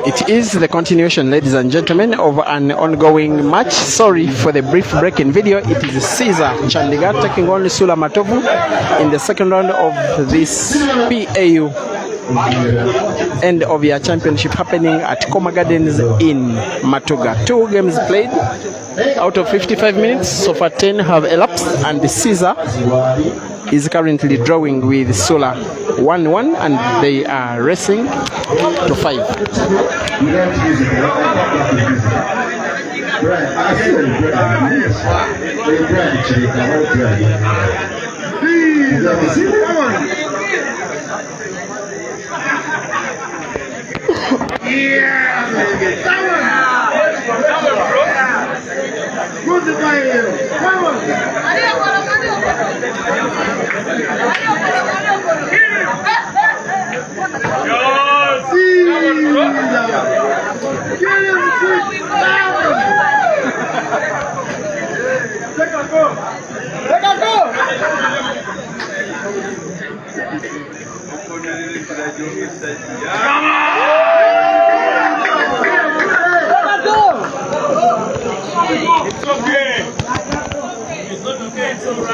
It is the continuation, ladies and gentlemen, of an ongoing match. Sorry for the brief break in video. It is Cesar Chandigarh taking on SULA Matovu in the second round of this PAU end of year championship happening at Coma Gardens in Matuga. 2 games played out of 55 minutes. So far 10 have elapsed, and Cesar is currently drawing with SULA 1-1, and they are racing to 5.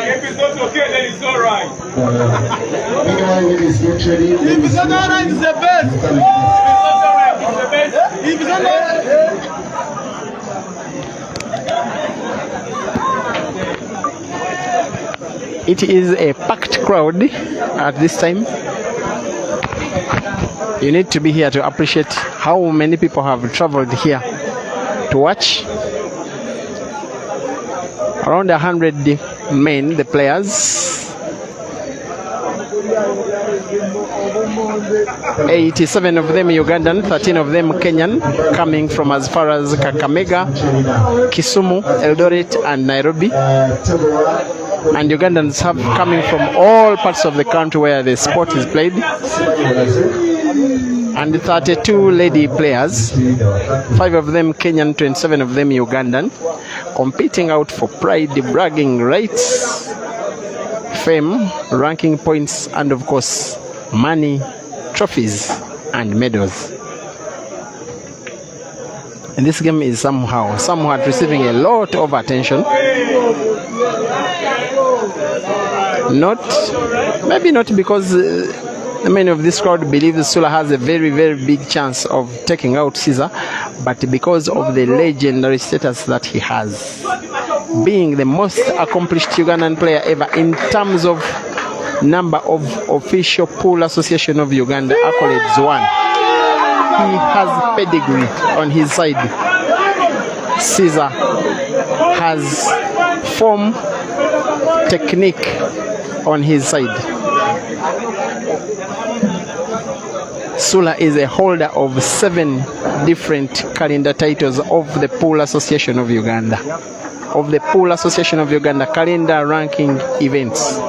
If it's not okay, then it's all right. If it's not all right, it's the best. If it's not all right, it is a packed crowd at this time. You need to be here to appreciate how many people have traveled here to watch. Around 100 men, the players. 87 of them Ugandan, 13 of them Kenyan, coming from as far as Kakamega, Kisumu, Eldoret and Nairobi. And Ugandans have coming from all parts of the country where the sport is played. And 32 lady players, 5 of them Kenyan, 27 of them Ugandan, competing out for pride, bragging rights, fame, ranking points, and of course money, trophies and medals. And this game is somewhat receiving a lot of attention. Maybe not because many of this crowd believe SULA has a very, very big chance of taking out Cesar, but because of the legendary status that he has, being the most accomplished Ugandan player ever in terms of number of official pool association of Uganda accolades won. He has pedigree on his side. Cesar has form, technique on his side. SULA is a holder of 7 different calendar titles of the Pool Association of Uganda. Of the Pool Association of Uganda calendar ranking events.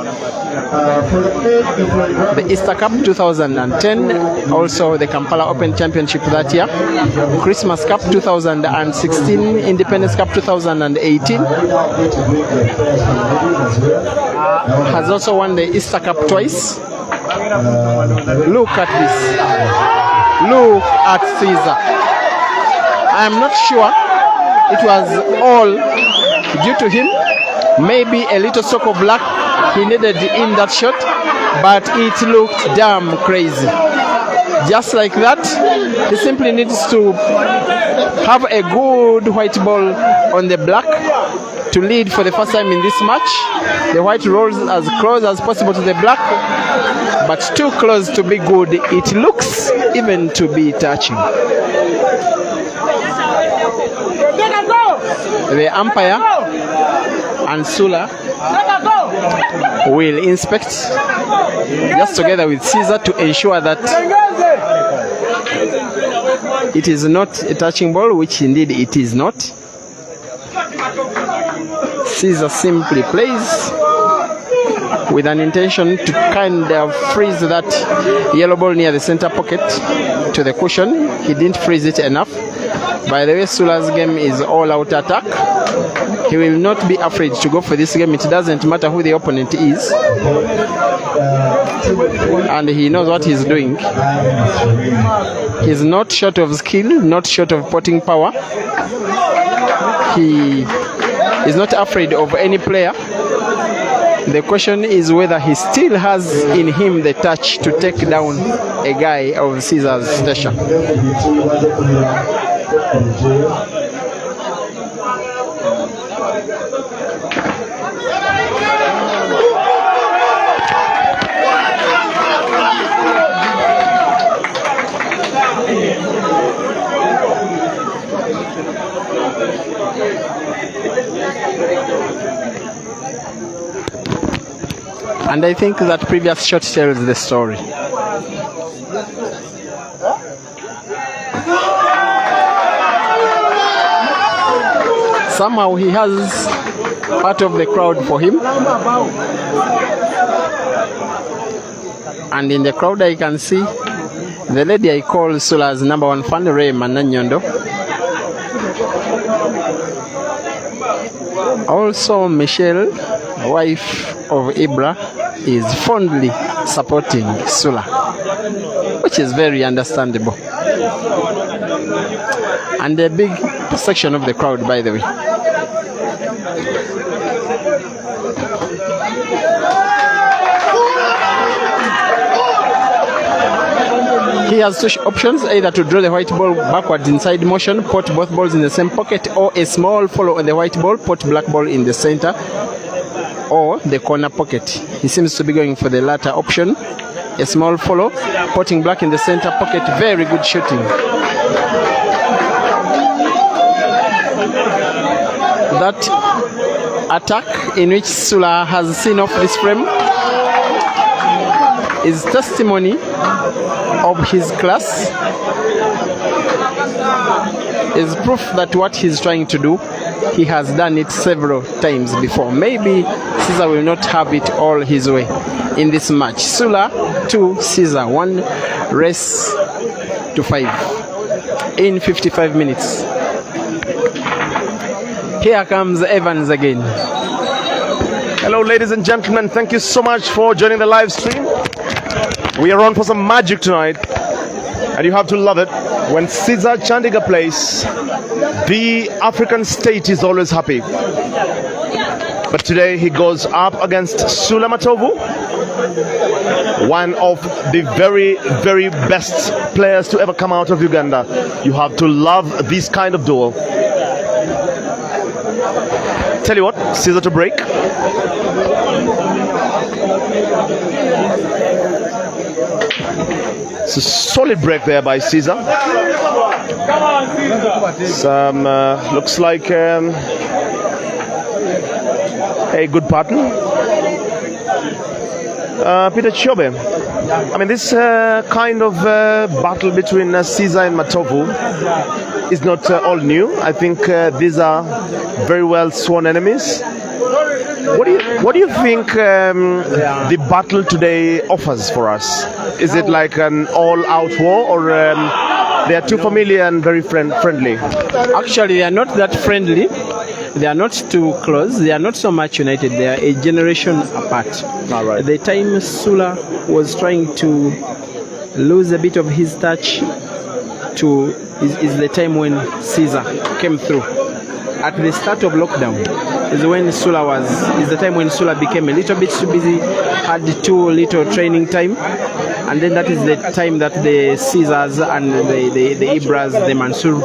The Easter Cup 2010, also the Kampala Open Championship that year, Christmas Cup 2016, Independence Cup 2018, has also won the Easter Cup twice. Look at this. Look at Cesar. I am not sure it was all due to him. Maybe a little stroke of luck he needed in that shot, but it looked damn crazy. Just like that, he simply needs to have a good white ball on the black to lead for the first time in this match. The white rolls as close as possible to the black, but too close to be good. It looks even to be touching. The umpire and SULA will inspect just together with Cesar to ensure that it is not a touching ball, which indeed it is not. Cesar simply plays with an intention to kind of freeze that yellow ball near the center pocket to the cushion. He didn't freeze it enough. By the way, Sula's game is all-out attack. He will not be afraid to go for this game. It doesn't matter who the opponent is. And he knows what he's doing. He's not short of skill, not short of potting power. He is not afraid of any player. The question is whether he still has in him the touch to take down a guy of Cesar's stature. And I think that previous shot tells the story. Somehow he has part of the crowd for him. And in the crowd I can see the lady I call Sula's number one fan, Ray Mananyondo. Also Michelle, wife of Ibra, is fondly supporting Sula, which is very understandable. And a big section of the crowd, by the way. He has two options, either to draw the white ball backwards inside motion, put both balls in the same pocket, or a small follow on the white ball, put black ball in the center, or the corner pocket. He seems to be going for the latter option. A small follow, putting black in the center pocket. Very good shooting. That attack in which Sula has seen off this frame is testimony of his class, is proof that what he's trying to do, he has done it several times before. Maybe Cesar will not have it all his way in this match. Sula 2, Cesar 1, race to 5 in 55 minutes. Here comes Evans again. Hello ladies and gentlemen, thank you so much for joining the live stream. We are on for some magic tonight, and you have to love it. When Cesar Chandiga plays, the African state is always happy. But today he goes up against Sula Matovu, one of the very, very best players to ever come out of Uganda. You have to love this kind of duel. Tell you what, Cesar to break. It's a solid break there by Cesar. Come on, Cesar. Some looks like a good pattern. Peter Chobe. I mean, this kind of battle between Cesar and Matovu is not all new. I think these are very well sworn enemies. What do you think the battle today offers for us? Is it like an all-out war, or they are too familiar and very friendly? Actually, they are not that friendly. They are not too close. They are not so much united. They are a generation apart. All right. The time Sula was trying to lose a bit of his touch is the time when Cesar came through. At the start of lockdown is the time when Sula became a little bit too busy, had too little training time, and then that is the time that the Cesars and the Ibras, the Mansur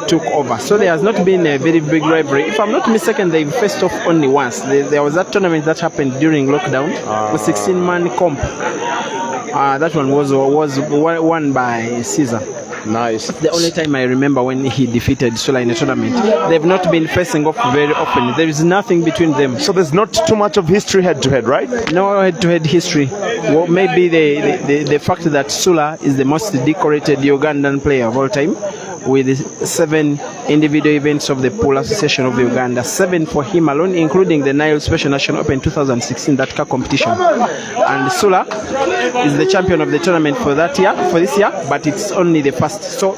took over. So there has not been a very big rivalry. If I'm not mistaken, they faced off only once. There was that tournament that happened during lockdown, the 16-man comp. That one was won by Cesar. Nice. That's the only time I remember when he defeated Sula in a tournament. They've not been facing off very often. There is nothing between them. So there's not too much of history head-to-head, right? No head-to-head history. Well, maybe the fact that Sula is the most decorated Ugandan player of all time, with 7 individual events of the Pool Association of Uganda, 7 for him alone, including the Nile Special National Open 2016, that car competition. And Sula is the champion of the tournament for this year, but it's only the first. So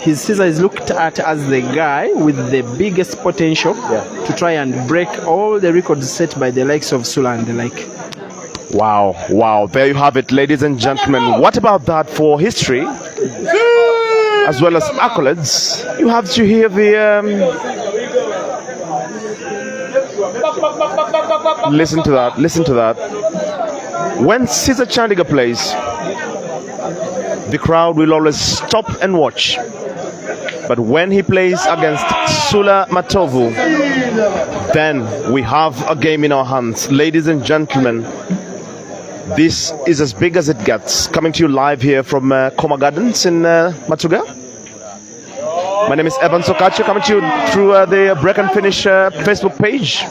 Cesar is looked at as the guy with the biggest potential to try and break all the records set by the likes of Sula and the like. Wow, wow. There you have it, ladies and gentlemen. What about that for history as well as accolades? You have to hear the... Listen to that, listen to that. When Cesar Chandiga plays, the crowd will always stop and watch. But when he plays against Sula Matovu, then we have a game in our hands. Ladies and gentlemen, this is as big as it gets. Coming to you live here from Coma Gardens in Matuga. My name is Evan Sokachi, coming to you through the Break and Finish Facebook page.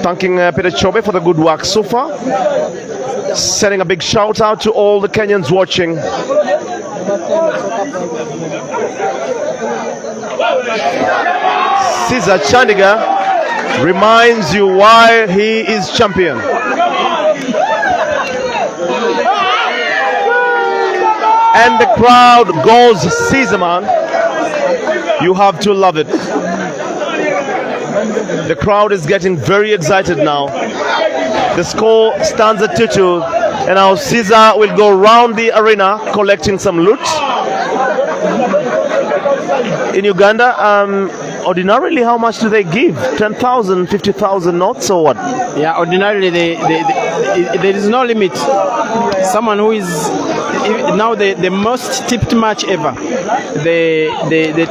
Thanking Peter Chobe for the good work so far. Sending a big shout out to all the Kenyans watching. Cesar Chandiga reminds you why he is champion. And the crowd goes Cesar, man. You have to love it. The crowd is getting very excited now. The score stands at 2-2, and now Cesar will go round the arena collecting some loot. In Uganda, ordinarily, how much do they give? 10,000, 50,000 notes or what? Yeah, ordinarily there is no limit. Someone who is now the most tipped match ever, the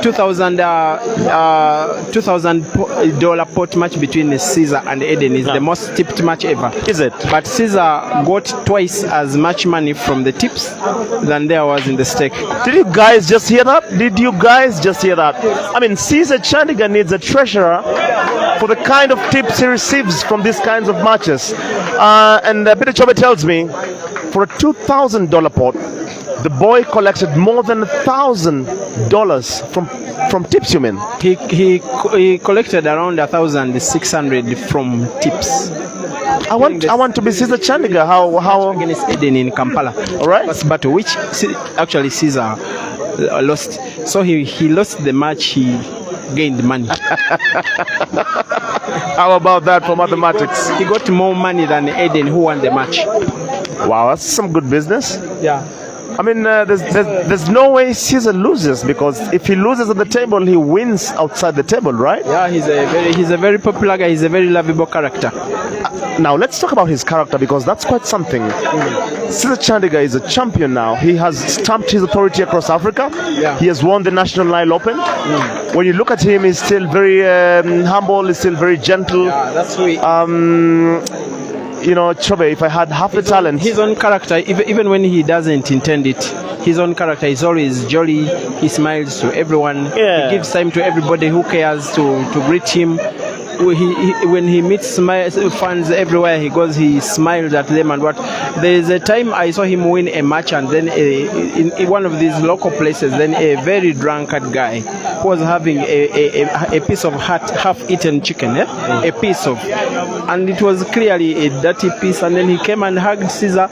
$2,000 pot match between Cesar and Eden is the most tipped match ever. Is it? But Cesar got twice as much money from the tips than there was in the stake. Did you guys just hear that? Did you guys just hear that? I mean, Cesar Chandiga needs a treasurer for the kind of tips he receives from these kinds of matches. And Peter Chobe tells me, for a $2,000 pot, the boy collected more than $1,000 from tips, you mean? He collected around 1,600 from tips. I want to be Cesar Chandiga. How against Eden in Kampala. All right. First battle, which actually Cesar lost. So he lost the match. He gained money. How about that for mathematics? He got more money than Eden, who won the match. Wow, that's some good business. Yeah. I mean, there's no way Cesar loses, because if he loses at the table, he wins outside the table, right? Yeah, he's a very popular guy. He's a very lovable character. Now let's talk about his character, because that's quite something. Cesar Chandiga is a champion now. He has stamped his authority across Africa. Yeah. He has won the National Nile Open. When you look at him, he's still very humble. He's still very gentle. Yeah, that's sweet. You know, Chobe, if I had half the talent... His own character, even when he doesn't intend it, his own character is always jolly. He smiles to everyone. Yeah. He gives time to everybody who cares to greet him. When he meets fans everywhere he goes, he smiles at them and what. There is a time I saw him win a match, and then in one of these local places, then a very drunkard guy who was having a piece of half-eaten chicken, a piece of, and it was clearly a dirty piece, and then he came and hugged Cesar.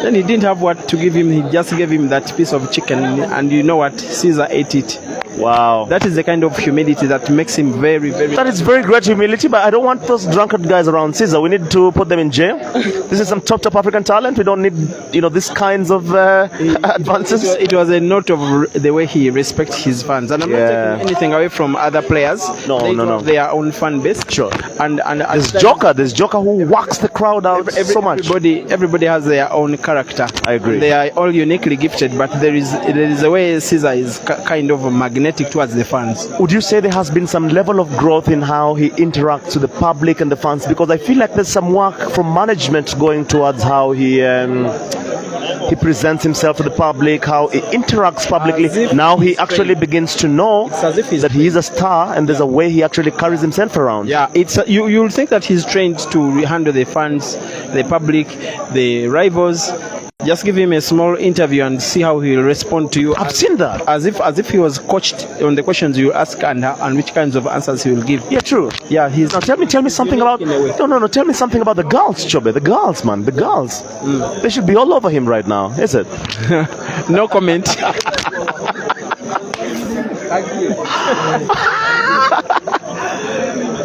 Then he didn't have what to give him. He just gave him that piece of chicken, and you know what? Cesar ate it. Wow. That is the kind of humility that makes him very, very... That is very great humility, but I don't want those drunkard guys around Cesar. We need to put them in jail. This is some top African talent. We don't need, these kinds of advances. It was a note of the way he respects his fans. And I'm not taking anything away from other players. No. They have their own fan base. Sure. And there's Joker who whacks the crowd out so much. Everybody has their own character. I agree. They are all uniquely gifted, but there is a way Cesar is kind of magnetic towards the fans. Would you say there has been some level of growth in how he interacts with the public and the fans? Because I feel like there's some work from management going towards how he presents himself to the public, how he interacts publicly. Now he actually begins to know that he is a star, and there's a way he actually carries himself around. Yeah, you'll think that he's trained to handle the fans, the public, the rivals. Just give him a small interview and see how he will respond to you. I've seen that. As if he was coached on the questions you ask and which kinds of answers he will give. Yeah, true. Yeah, he's. Now tell me something about. in a way. No. Tell me something about the girls, Chobe. The girls, man. The girls. They should be all over him right now, is it? No comment.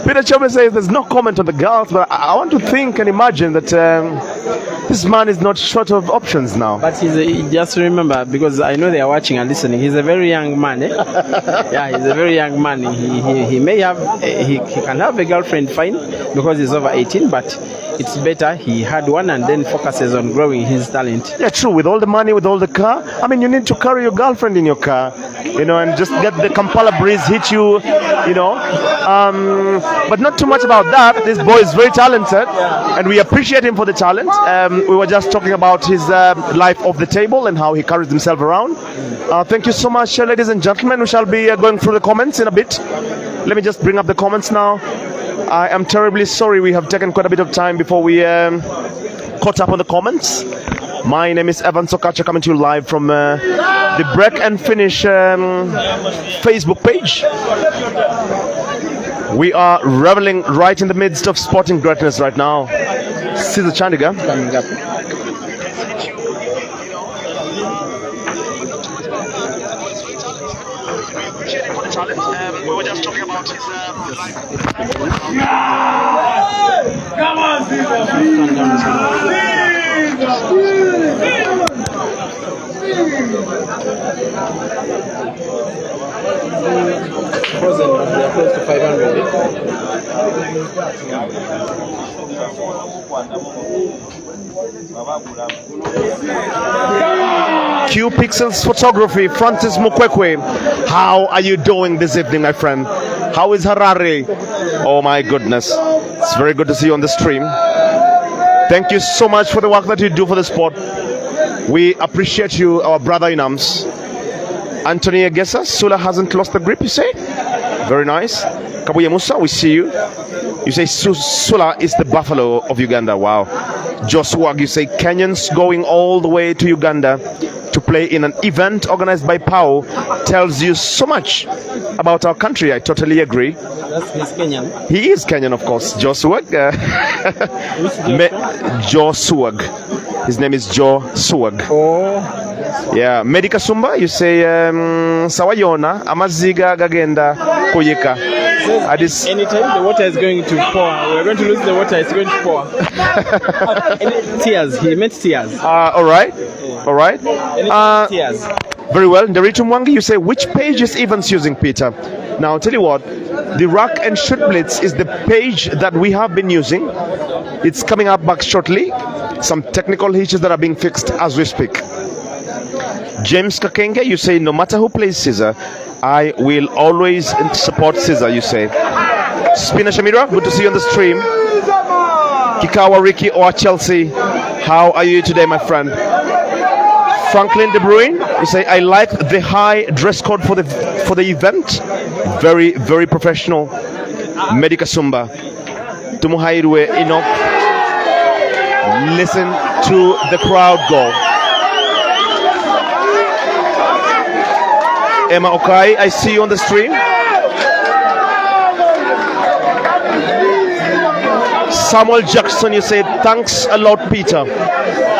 Peter Chobe says there's no comment on the girls, but I want to think and imagine that this man is not short of options now. But just remember, because I know they are watching and listening, he's a very young man. Yeah, he's a very young man. He may have, he can have a girlfriend fine because he's over 18, but it's better he had one and then focuses on growing his talent. Yeah, true. With all the money, with all the car, I mean, you need to carry your girlfriend in your car, and just get the Kampala breeze hit you, But not too much about that. This boy is very talented, and we appreciate him for the talent. We were just talking about his life off the table and how he carries himself around. Thank you so much, ladies and gentlemen. We shall be going through the comments in a bit. Let me just bring up the comments now. I am terribly sorry we have taken quite a bit of time before we caught up on the comments. My name is Evan Sokacha, coming to you live from the Break and Finish Facebook page. We are reveling right in the midst of sporting greatness right now. Cesar Chandiga Coming up. We were just talking about his Come on, Cesar. Frozen, they are close to 500. Q Pixels Photography, Francis Mukwekwe. How are you doing this evening, my friend? How is Harare? Oh my goodness. It's very good to see you on the stream. Thank you so much for the work that you do for the sport. We appreciate you, our brother in arms. Anthony Agesa, Sula hasn't lost the grip, you say? Very nice. Kabuya Musa, we see you. You say Sula is the buffalo of Uganda. Wow. Joshua, you say Kenyans going all the way to Uganda to play in an event organized by PAO tells you so much about our country. I totally agree. He's Kenyan. He is Kenyan, of course. Joshua. Joshua. His name is Joe Swag. Oh. Yeah. Medica Sumba, you say Sawayona, Amaziga Gagenda Koyeka. Anytime the water is going to pour, we're going to lose the water, it's going to pour. Tears, he meant tears. All right. Tears. Very well. Nderitu Mwangi, you say which page is Evans using, Peter? Now, I'll tell you what, the Rack and Shoot Blitz is the page that we have been using. It's coming up back shortly. Some technical issues that are being fixed as we speak. James Kakenge, you say no matter who plays Cesar, I will always support Cesar, you say. Spina Shamira, good to see you on the stream. Kikawa Ricky or Chelsea, how are you today, my friend? Franklin De Bruyne, you say I like the high dress code for the event. Very, very professional. Medica Sumba. Tumuhairwe Enoch. Listen to the crowd go. Emma Okai, I see you on the stream. Samuel Jackson, you say thanks a lot, Peter.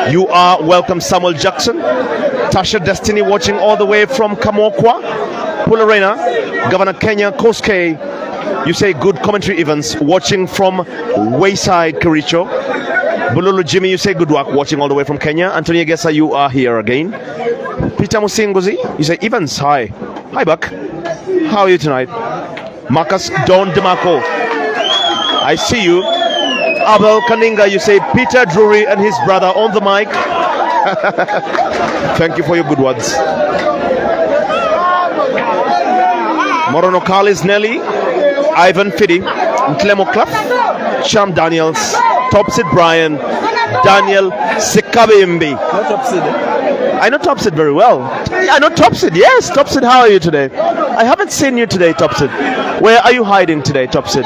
You are welcome, Samuel Jackson. Tasha Destiny watching all the way from Kamokwa. Pularena, Governor Kenya Koske. You say good commentary events watching from Wayside Kericho. Bululu Jimmy, you say good work watching all the way from Kenya. Anthony Agesa, you are here again. Peter Musinguzi, you say Evans, hi. Hi, Buck. How are you tonight? Marcus Don DeMarco, I see you. Abel Kaninga, you say Peter Drury and his brother on the mic. Thank you for your good words. Morono Carlis Nelly, Ivan Fiddy, Clemo Clough, Cham Daniels, Topsid Brian, Daniel Sikabimbi. Not Topsid. I know Topsid very well. I know Topsid, yes. Topsid, how are you today? I haven't seen you today, Topsid. Where are you hiding today, Topsid?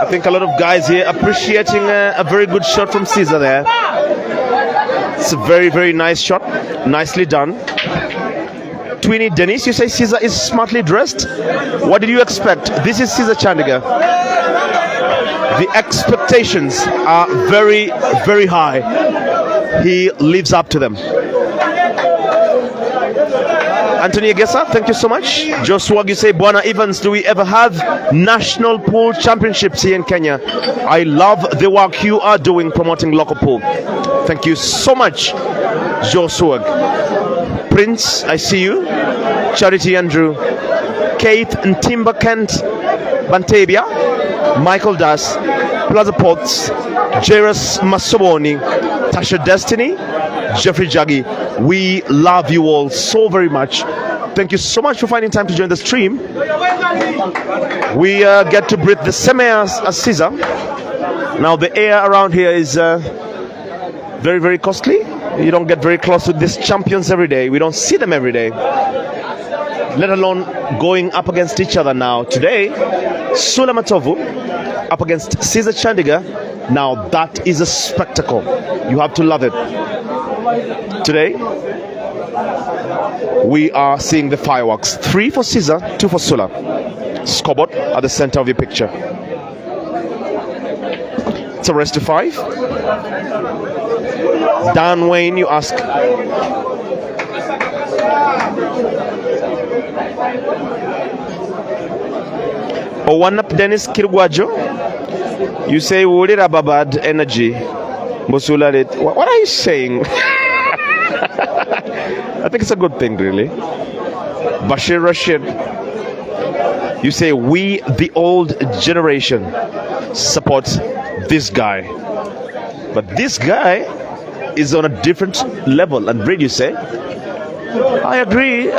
think a lot of guys here appreciating a very good shot from Cesar there. It's a very, very nice shot. Nicely done. Twinny Dennis, you say Cesar is smartly dressed. What did you expect? This is Cesar Chandigarh. The expectations are very, very high. He lives up to them. Anthony Agesa, thank you so much. Joshua, you say, Bwana Evans, do we ever have national pool championships here in Kenya? I love the work you are doing promoting local pool. Thank you so much, Joshua. Prince, I see you. Charity Andrew. Kate and Timber Kent. Bantebia. Michael Das. Plaza Potts. Jairus Masoboni. Tasha Destiny. Jeffrey Jaggi. We love you all so very much. Thank you so much for finding time to join the stream. We get to breathe the same air as Cesar. Now the air around here is very, very costly. You don't get very close to these champions every day. We don't see them every day, let alone going up against each other now. Today, Sula Matovu up against Cesar Chandigarh. Now that is a spectacle. You have to love it. Today, we are seeing the fireworks. 3 for Cesar, 2 for Sula. Scoreboard at the center of your picture. It's a rest to 5. Dan Wayne, you ask. Owanap Dennis Kirgwajo, you say Wulira Babad energy. What are you saying? I think it's a good thing, really. Bashir Rashid, you say we, the old generation, support this guy. But this guy is on a different level and breed, you say? I agree.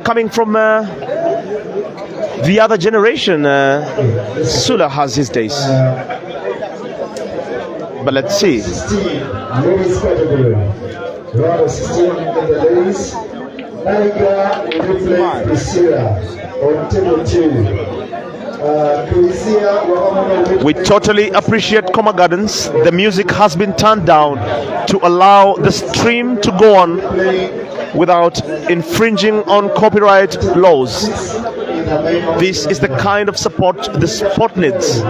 Coming from the other generation, Sula has his days. But let's see. 16, ladies category. Round of 16 in the ladies. Naika will replace Priscilla on table 2. We totally appreciate Coma Gardens. The music has been turned down to allow the stream to go on without infringing on copyright laws. This is the kind of support the sport needs.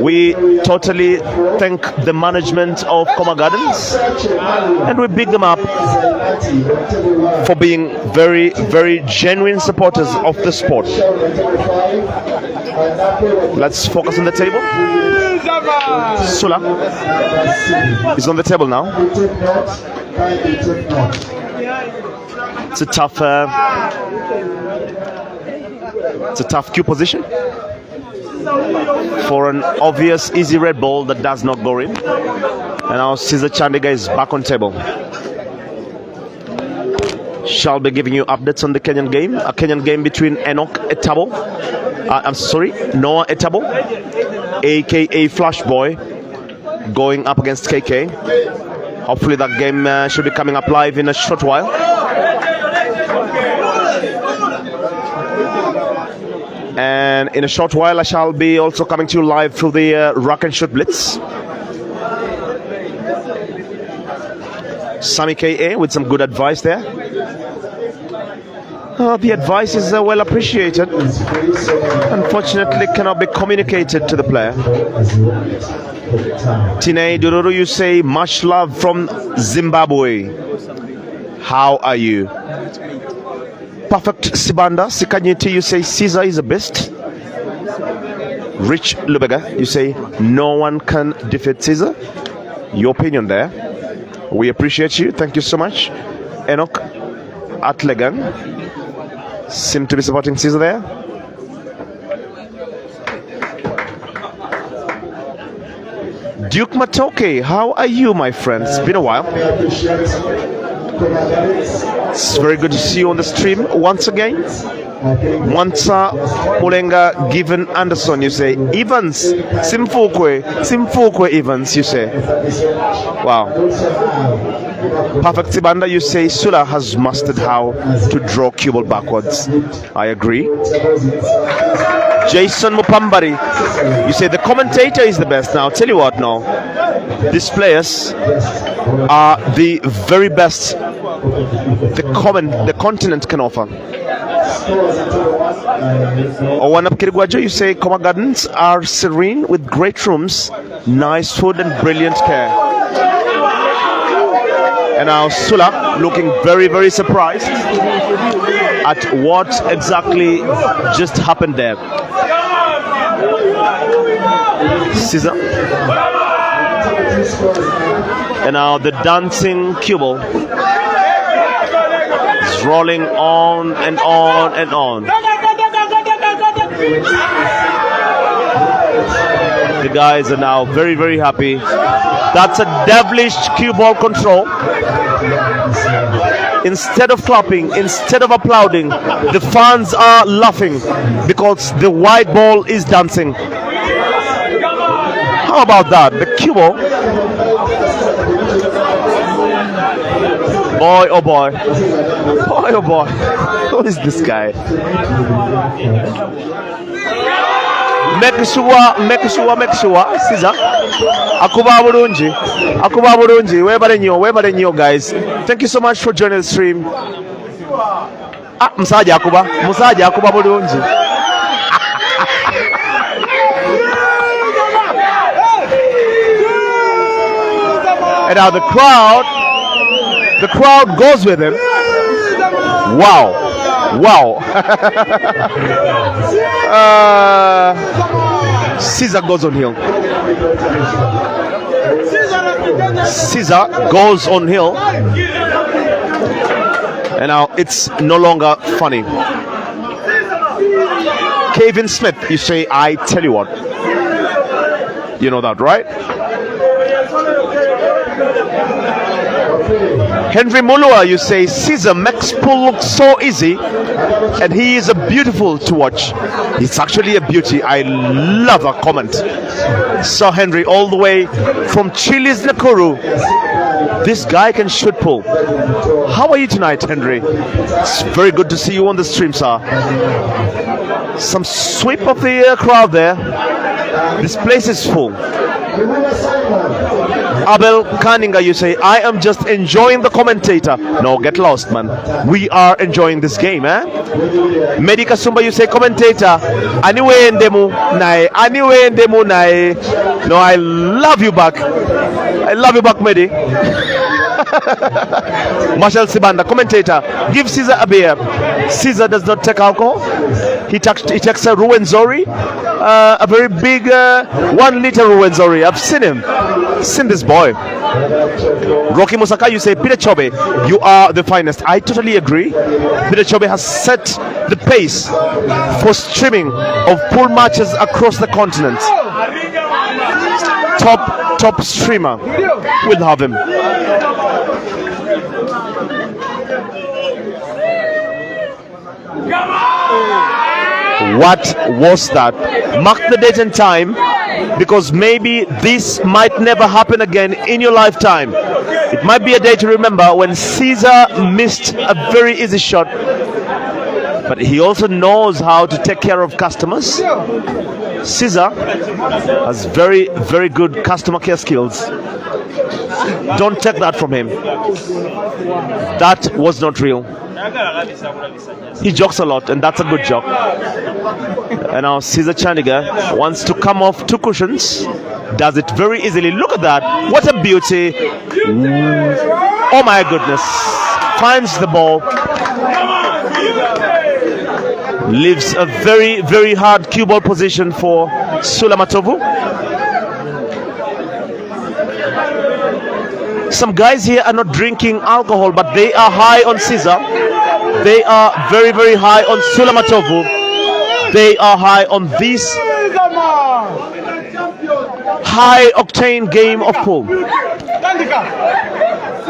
We totally thank the management of Coma Gardens and we big them up for being very, very genuine supporters of the sport. Let's focus on the table. Sula is on the table now. It's a tough cue position for an obvious easy red ball that does not go in. And now Cesar Chandigarh is back on table. Shall be giving you updates on the Kenyan game. A Kenyan game between Noah Etabo, aka Flash Boy, going up against KK. Hopefully that game should be coming up live in a short while. And in a short while I shall be also coming to you live through the Rock and Shoot Blitz. Sammy KA with some good advice there. The advice is well appreciated. Unfortunately, cannot be communicated to the player. Tine Dururu, you say much love from Zimbabwe. How are you? Perfect Sibanda Sikanyiti, you say Cesar is the best. Rich Lubega, you say no one can defeat Cesar. Your opinion there. We appreciate you. Thank you so much. Enoch Atlegan seem to be supporting Cesar there. Duke Matoke, how are you, my friend? It's been a while. It's very good to see you on the stream once again. Mwansa Mulenga given Anderson, you say. Evans, Simfukwe Evans, you say. Wow. Perfect Sibanda, you say Sula has mastered how to draw cue ball backwards. I agree. Jason Mupambari, you say the commentator is the best. Now, I'll tell you what now. These players are the very best the continent can offer. Owanap Kirigwajo, you say Coma Gardens are serene with great rooms, nice food and brilliant care. And now Sula looking very, very surprised at what exactly just happened there. Cesar. And now the dancing cue ball is rolling on and on and on. The guys are now very, very happy. That's a devilish cue ball control. Instead of clapping, instead of applauding, the fans are laughing because the white ball is dancing. How about that? The cue ball. Boy, oh boy. Boy, oh boy. Who is this guy? Make sure, Cesar. Akuba Burunji, webale nyo, guys. Thank you so much for joining the stream. Musaja Akuba Burunji. And now the crowd goes with him. Wow. Cesar goes on hill. Cesar goes on hill. And now it's no longer funny. Kevin Smith, you say, I tell you what. You know that, right? Henry Mulua, you say, Cesar makes pull look so easy, and he is a beautiful to watch. It's actually a beauty. I love a comment. So Henry, all the way from Chile's Nakuru, this guy can shoot pull. How are you tonight, Henry? It's very good to see you on the stream, sir. Some sweep of the crowd there. This place is full. Abel Kaninga, you say, I am just enjoying the commentator. No, get lost, man. We are enjoying this game, eh? Medica Sumba, you say, commentator. Anyway, ndemu nae. No, I love you back. I love you back, Medi. Marshall Sibanda, commentator. Give Cesar a beer. Cesar does not take alcohol. He takes a Ruwenzori, a very big 1 liter Ruwenzori. I've seen this boy. Rocky Musaka, you say, Peter Chobe, you are the finest. I totally agree. Peter Chobe has set the pace for streaming of pool matches across the continent. Top streamer. We'll have him. What was that? Mark the date and time, because maybe this might never happen again in your lifetime. It might be a day to remember when Cesar missed a very easy shot, but he also knows how to take care of customers. Cesar has very, very good customer care skills. Don't take that from him. That was not real. He jokes a lot, and that's a good joke. And now Cesar Chandiga wants to come off 2 cushions. Does it very easily. Look at that. What a beauty. Oh my goodness. Finds the ball. Leaves a very, very hard cue ball position for Sula Matovu. Some guys here are not drinking alcohol, but they are high on Cesar. They are very, very high on Sula Matovu. They are high on this high octane game of pool.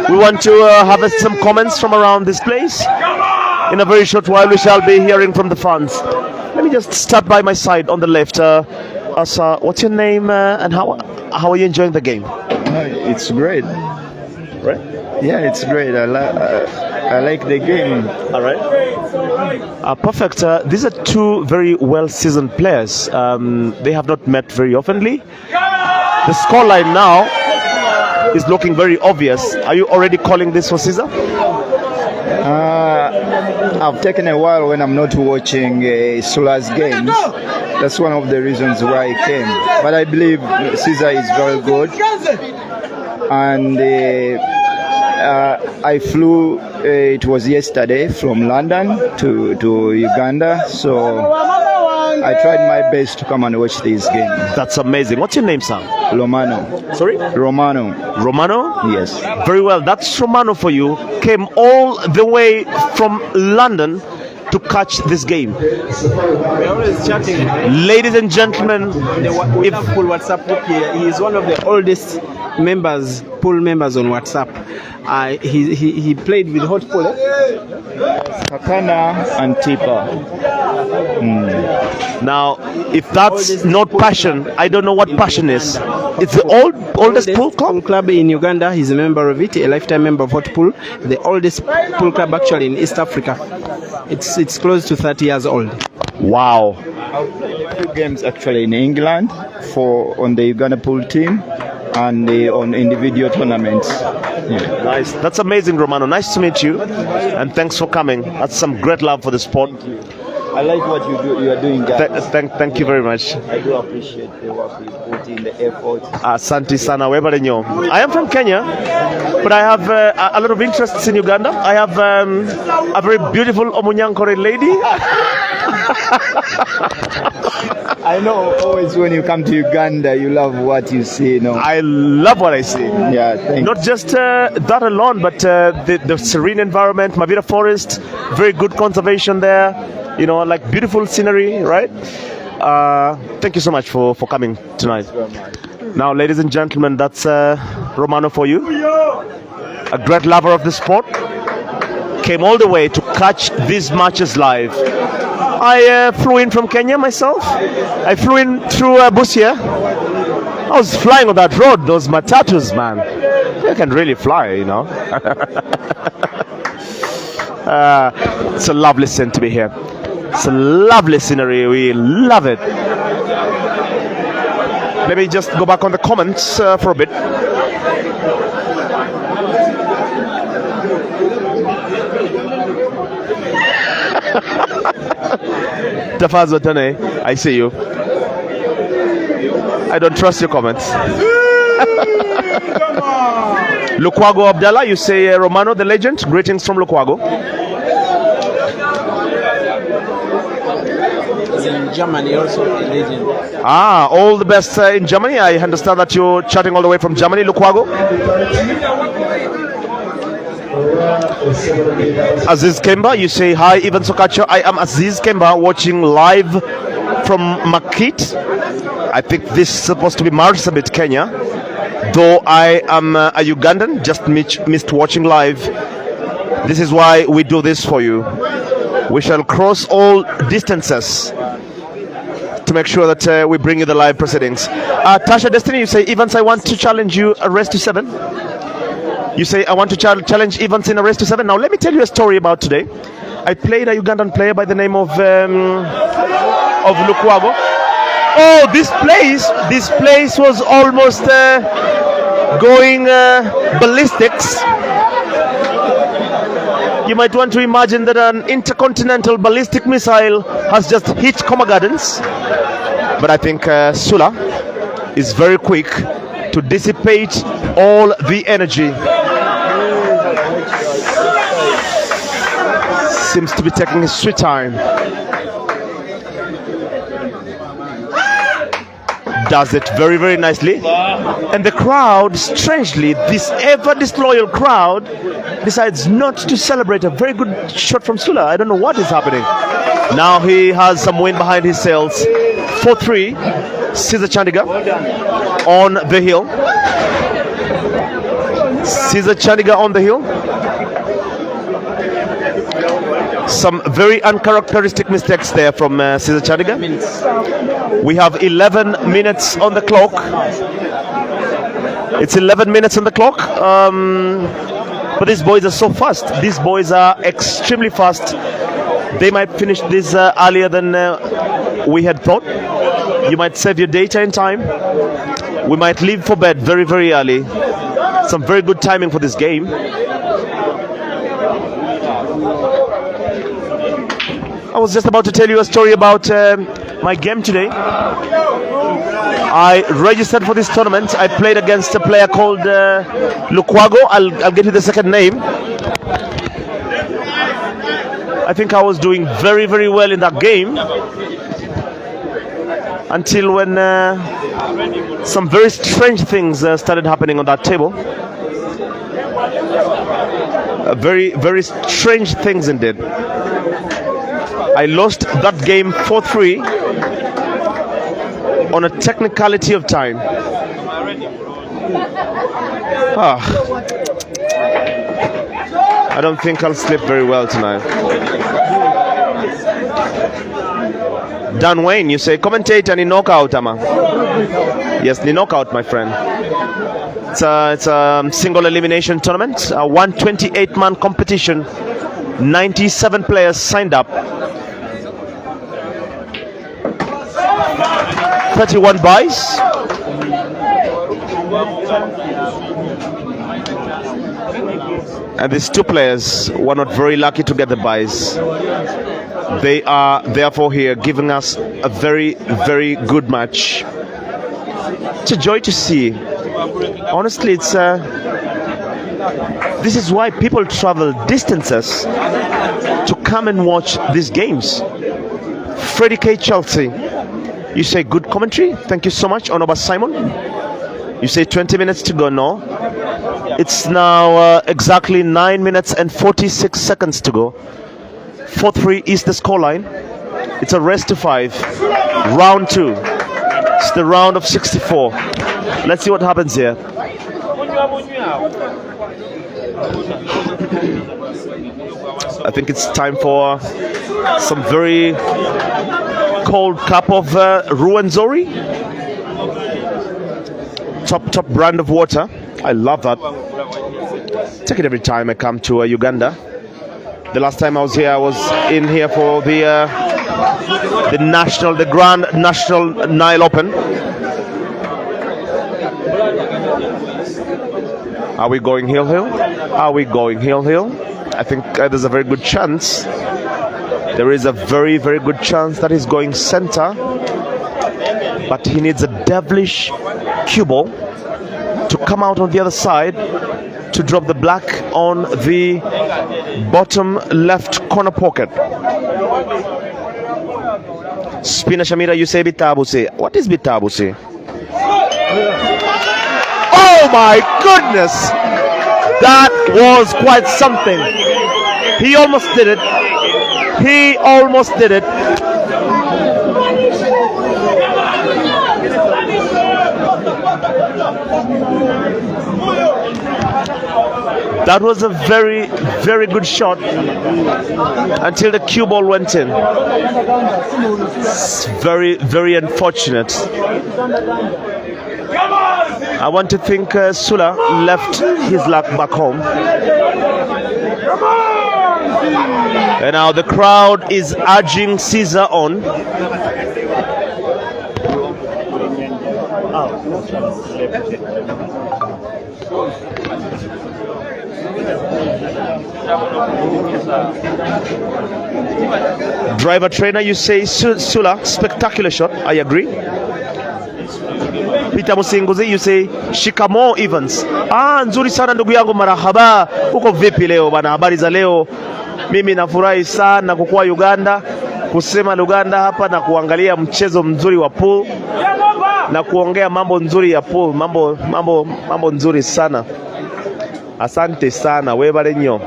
We want to have some comments from around this place. In a very short while, we shall be hearing from the fans. Let me just start by my side on the left. Asa, what's your name and how are you enjoying the game? It's great. Right? Yeah, it's great. I like the game. All right. Perfect. These are two very well-seasoned players. They have not met very oftenly. The scoreline now is looking very obvious. Are you already calling this for Cesar? I've taken a while when I'm not watching SULA's games. That's one of the reasons why I came. But I believe Cesar is very good. And I flew, it was yesterday, from London to Uganda. So I tried my best to come and watch this game. That's amazing. What's your name, sir? Romano. Sorry? Romano. Romano? Yes. Very well. That's Romano for you. Came all the way from London to catch this game. We're always chatting. Ladies and gentlemen, The Liverpool WhatsApp group here. He is one of the oldest members, pool members on WhatsApp. He played with Hot Pool. Kakana and Tipa. now, if that's not passion, I don't know what passion is. It's the oldest pool club? In Uganda. He's a member of it, a lifetime member of Hot Pool. The oldest pool club actually in East Africa. It's close to 30 years old. Wow. I've played a few games actually in England on the Uganda pool team and on individual tournaments. Yeah. Nice. That's amazing, Romano. Nice to meet you. And thanks for coming. That's some great love for the sport. I like what you are doing, guys. Thank you very much. I do appreciate the work you put in, the effort. Asante sana, webale nyo. I am from Kenya, but I have a lot of interests in Uganda. I have a very beautiful Omunyankore lady. I know always when you come to Uganda, you love what you see. You know. I love what I see. Yeah, thank Not just that alone, but the serene environment, Mavira Forest, very good conservation there. You know, like beautiful scenery, right? Thank you so much for coming tonight. Now, ladies and gentlemen, that's Romano for you. A great lover of the sport. Came all the way to catch these matches live. I flew in from Kenya myself. I flew in through Busia. I was flying on that road, those matatus, man. They can really fly, you know. It's a lovely scene to be here. It's a lovely scenery. We love it. Let me just go back on the comments for a bit. Tafazo Tane, I see you. I don't trust your comments. Lukwago Abdallah, you say Romano the legend. Greetings from Lukwago. In Germany also a legend. All the best in Germany. I understand that you're chatting all the way from Germany, Lukwago. Aziz Kemba, you say hi, Ivan Sokacho. I am Aziz Kemba, watching live from Makit. I think this is supposed to be Marsabit, Kenya. Though I am a Ugandan, just missed watching live. This is why we do this for you. We shall cross all distances to make sure that we bring you the live proceedings. Tasha Destiny, you say, Evans, I want to challenge you a race to 7. You say, I want to challenge Evans in a race to 7. Now, let me tell you a story about today. I played a Ugandan player by the name of Lukwago. Oh, this place was almost going ballistics. You might want to imagine that an intercontinental ballistic missile has just hit Coma Gardens. But I think Sula is very quick to dissipate all the energy. Seems to be taking his sweet time. Does it very, very nicely. And the crowd, strangely, this ever disloyal crowd decides not to celebrate a very good shot from Sula. I don't know what is happening. Now he has some wind behind his sails. 4-3, Cesar Chandiga on the hill. Cesar Chandiga on the hill. Some very uncharacteristic mistakes there from Cesar Chandiga. We have 11 minutes on the clock. It's 11 minutes on the clock. But these boys are so fast. These boys are extremely fast. They might finish this earlier than we had thought. You might save your data in time. We might leave for bed very, very early. Some very good timing for this game. I was just about to tell you a story about my game today. I registered for this tournament. I played against a player called Lukwago. I'll get you the second name. I think I was doing very, very well in that game until when some very strange things started happening on that table. Very, very strange things indeed. I lost that game 4-3 on a technicality of time. I don't think I'll sleep very well tonight. Dan Wayne, you say, commentator ni knockout, ama? Yes, ni knockout, my friend. It's a single elimination tournament, a 128-man competition. 97 players signed up. 31 buys. And these two players were not very lucky to get the buys. They are therefore here giving us a very, very good match. It's a joy to see. Honestly, it's this is why people travel distances to come and watch these games. Freddie K. Chelsea, you say good commentary. Thank you so much. Onoba Simon, you say 20 minutes to go. No, it's now exactly 9 minutes and 46 seconds to go. 4-3 is the scoreline. It's a rest to 5. Round 2. It's the round of 64. Let's see what happens here. I think it's time for some very cold cup of Ruwenzori. Top brand of water. I love that. Take it every time I come to Uganda. The last time I was here, I was in here for the Grand National Nile Open. Are we going hill? Are we going hill? I think there's a very good chance. There is a very, very good chance that he's going center. But he needs a devilish cue ball to come out on the other side to drop the black on the bottom left corner pocket. Spina Shamira, you say Bitabuse. What is Bitabuse? Oh my goodness! That was quite something. He almost did it. He almost did it. That was a very, very good shot until the cue ball went in. It's very, very unfortunate. I want to think Sula left his luck back home. And now the crowd is urging Cesar on. Driver trainer, you say Sula, spectacular shot. I agree. Peter Musinguzi, you say Shikamo Evans. Nzuri sana ndugu yangu, marahaba. Uko vipi leo bana? Habari za leo? Mimi nafurahi sana kukuwa Uganda, kusema Uganda hapa na kuangalia mchezo mzuri wa pool na kuongea mambo nzuri ya pool, mambo nzuri sana. Asante sana, webale nnyo.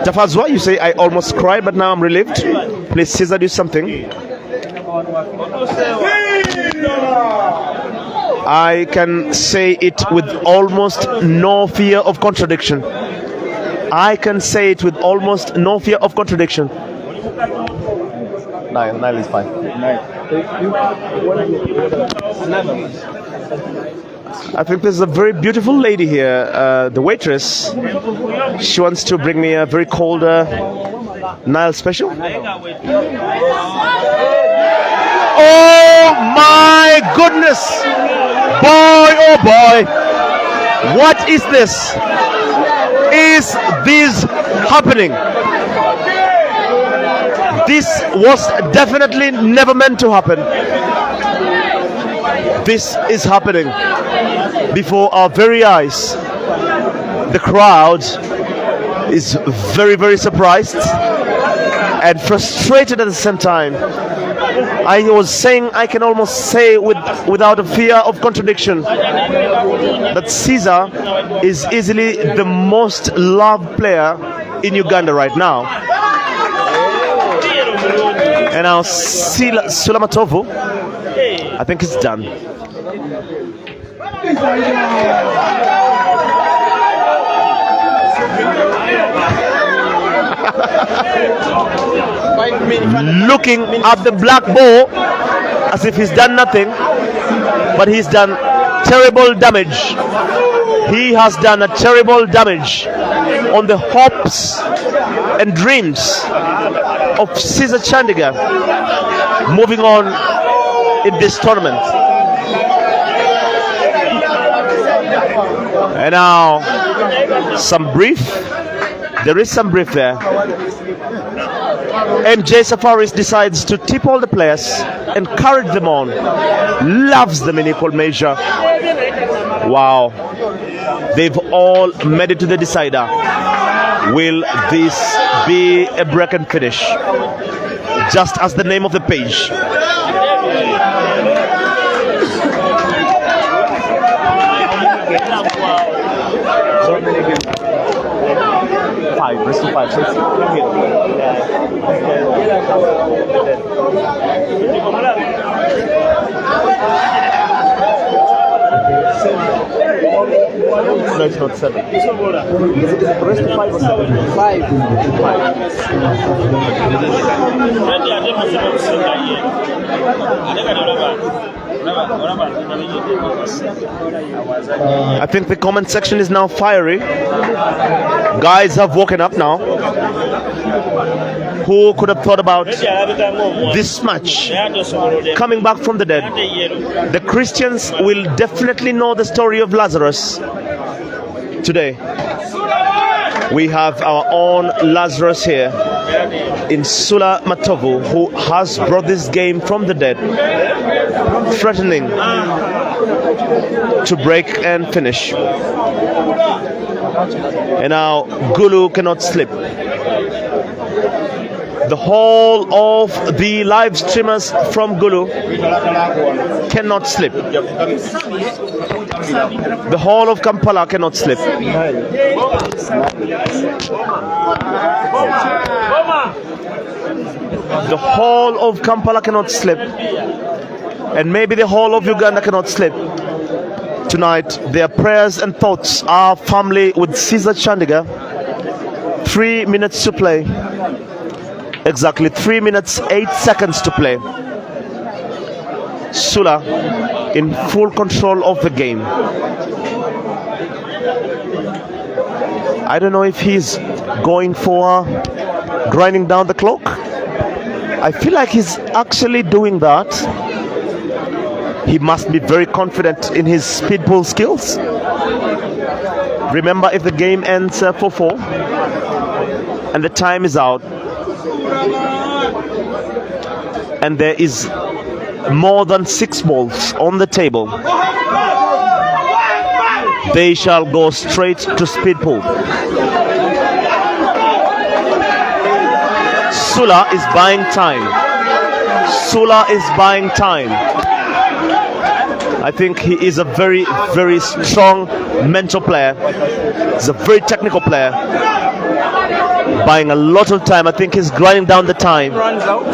Tafazwa, you say I almost cried but now I'm relieved. Please Cesar, do something. I can say it with almost no fear of contradiction. I can say it with almost no fear of contradiction. Nile is fine. I think there's a very beautiful lady here, the waitress. She wants to bring me a very cold Nile special. Oh my goodness! Boy, oh boy! What is this? Is this happening? This was definitely never meant to happen. This is happening before our very eyes. The crowd is very, very surprised and frustrated at the same time. I was saying, I can almost say without a fear of contradiction, that Cesar is easily the most loved player in Uganda right now. And now SULA Matovu, I think it's done. Looking at the black ball as if he's done nothing, but he's done terrible damage. He has done a terrible damage on the hopes and dreams of Cesar Chandiga moving on in this tournament. And now some brief. There is some brief there. MJ Safaris decides to tip all the players, encourage them on, loves them in equal measure. Wow. They've all made it to the decider. Will this be a break and finish? Just as the name of the page. Five, rest of 5, 6. No, it's not 7. Is it the rest of 5 or 7? 5. I think the comment section is now fiery. Guys have woken up now. Who could have thought about this match coming back from the dead? The Christians will definitely know the story of Lazarus today. We have our own Lazarus here in SULA Matovu, who has brought this game from the dead, threatening to break and finish. And now Gulu cannot slip. The whole of the live streamers from Gulu cannot slip. The whole of Kampala cannot slip. The whole of Kampala cannot slip. And maybe the whole of Uganda cannot slip. Tonight, their prayers and thoughts are firmly with Cesar Chandiga. 3 minutes to play. Exactly 3 minutes 8 seconds to play. SULA in full control of the game. I don't know if he's going for grinding down the clock. I feel like he's actually doing that. He must be very confident in his speed pull skills. Remember, if the game ends 4-4 and the time is out, and there is more than 6 balls on the table, they shall go straight to speed pull. SULA is buying time. SULA is buying time. I think he is a very, very strong mental player. He's a very technical player. buying a lot of time. I think he's grinding down the time. Runs out.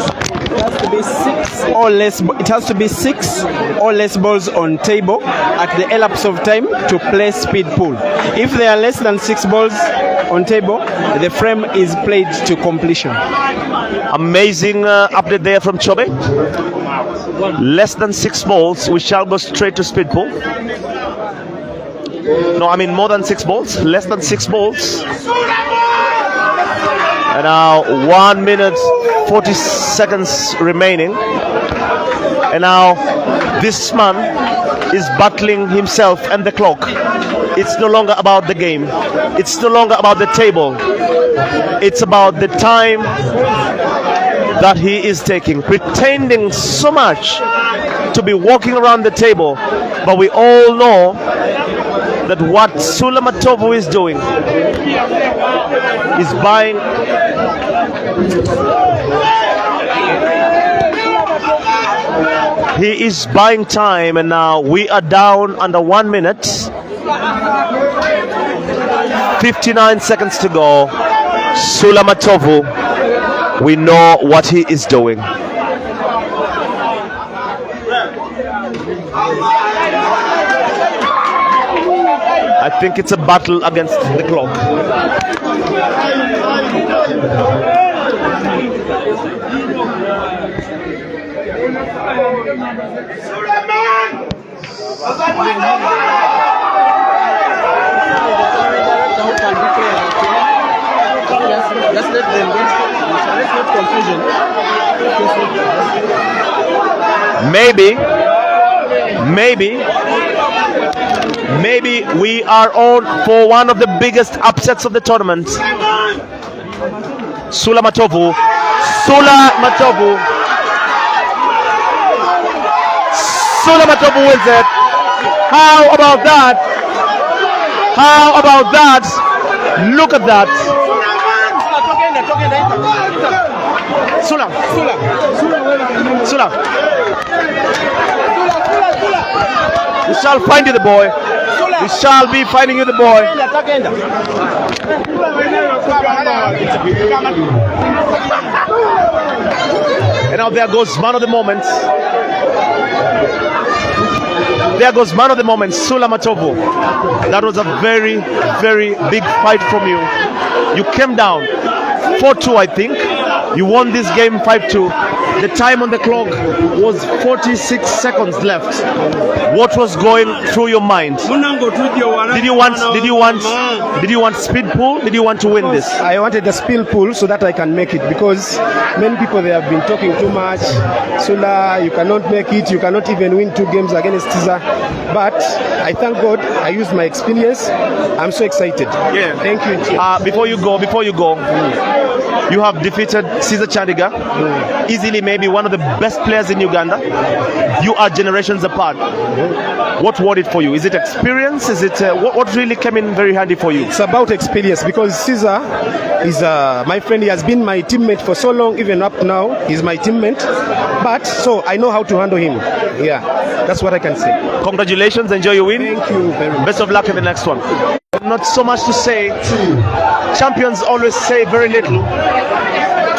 It has to be 6 or less. It has to be 6 or less balls on table at the elapse of time to play speed pool. If there are less than 6 balls on table, the frame is played to completion. Amazing update there from Chobe. Less than 6 balls, we shall go straight to speed pool. No, I mean more than 6 balls. Less than 6 balls. And now 1 minute 40 seconds remaining. And now this man is battling himself and the clock. It's no longer about the game. It's no longer about the table. It's about the time that he is taking, pretending so much to be walking around the table. But we all know that what SULA Matovu is doing is buying time, and now we are down under 1 minute 59 seconds to go. SULA Matovu, we know what he is doing. I think it's a battle against the clock. Just let them get confusion. Maybe we are on for one of the biggest upsets of the tournament. SULA Matovu wins it. How about that? Look at that. SULA. We shall find you the boy. We shall be finding you the boy. And now there goes man of the moment. SULA Matovu. That was a very, very big fight from you. You came down 4-2, I think. You won this game 5-2. The time on the clock was 46 seconds left. What was going through your mind? Did you want speed pool? Did you want to win this? I wanted the speed pool so that I can make it, because many people, they have been talking too much. SULA, you cannot make it. You cannot even win 2 games against Cesar. But I thank God I used my experience. I'm so excited. Yeah. Thank you. Before you go, you have defeated Cesar Chandiga, easily maybe one of the best players in Uganda. You are generations apart. What won it for you? Is it experience? Is it what really came in very handy for you? It's about experience, because Cesar is my friend. He has been my teammate for so long, even up now. He's my teammate. But so I know how to handle him. Yeah, that's what I can say. Congratulations, enjoy your win. Thank you very much. Best of luck in the next one. Not so much to say. Champions always say very little.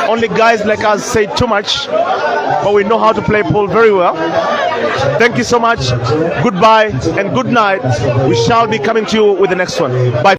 Only guys like us say too much, but we know how to play pool very well. Thank you so much. Goodbye and good night. We shall be coming to you with the next one. Bye.